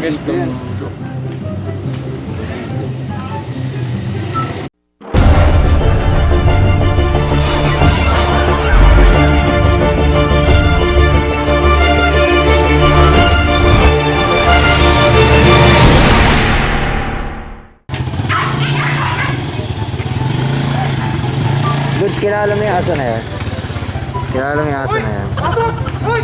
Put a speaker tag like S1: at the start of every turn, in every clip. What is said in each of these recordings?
S1: guys, tumulo.
S2: Goods, kilala mo yung aso na yan? Kilala mo yung aso na yan?
S1: Aso! Hoy!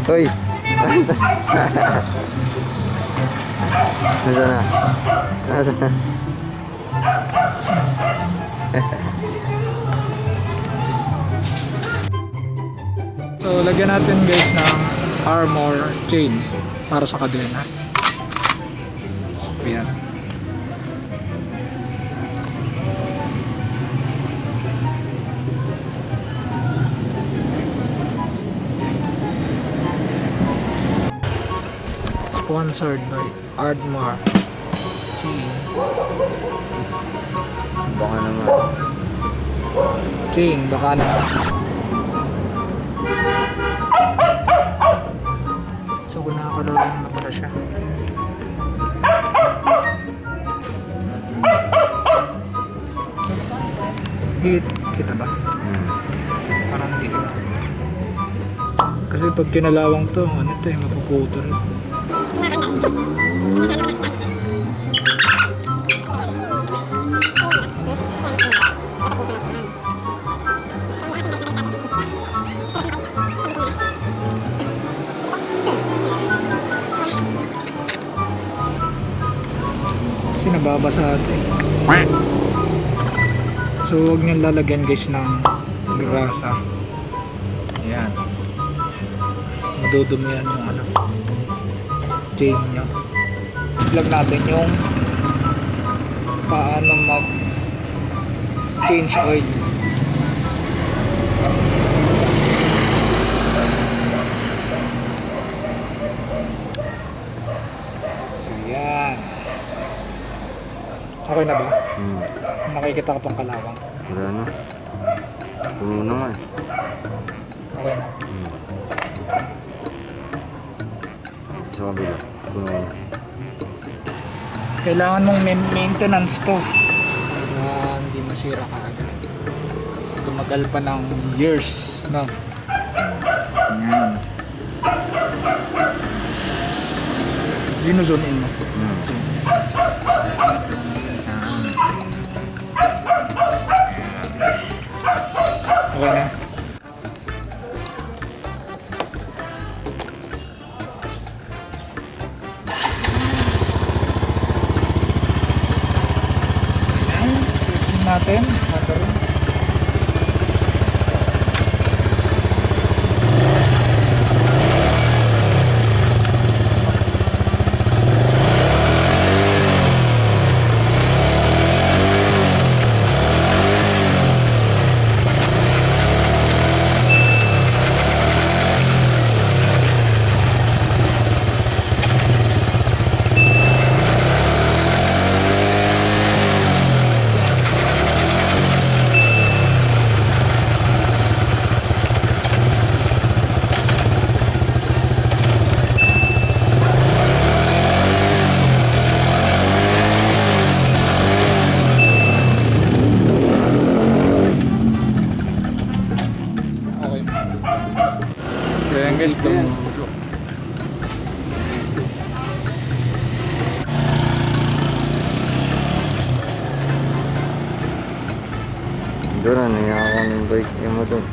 S2: Hoy! Nasaan na? Nasaan na?
S1: So, lagyan natin guys ng armor chain para sa kadena. So, yan. Sponsored by Ardmore Chain.
S2: Baka naman.
S1: Chain, baka naman. So kung nakakalawang na pala siya. Hit, kita ba? Parang hindi. Kasi pag kinalawang to, ano ito yung mapuputol. Kasi nababasa ito eh. So huwag nyo lalagyan guys ng grasa. Ayan. Madudumihan yung ano, chain nyo. Vlog natin yung paano mag change oil. So yan. Okay na ba? Nakikita ka pang kalawang.
S2: Wala na. Puno na nga eh.
S1: Okay na.
S2: Sa kabila. Puno na.
S1: Kailangan mong maintenance to para hindi masira ka agad. Tumagal pa ng years, no? Yan. Zoom in mo. Okay na. Testing natin. Ayan guys, tumulo.
S2: Doon na, nangyakakan yung bike niya mo doon.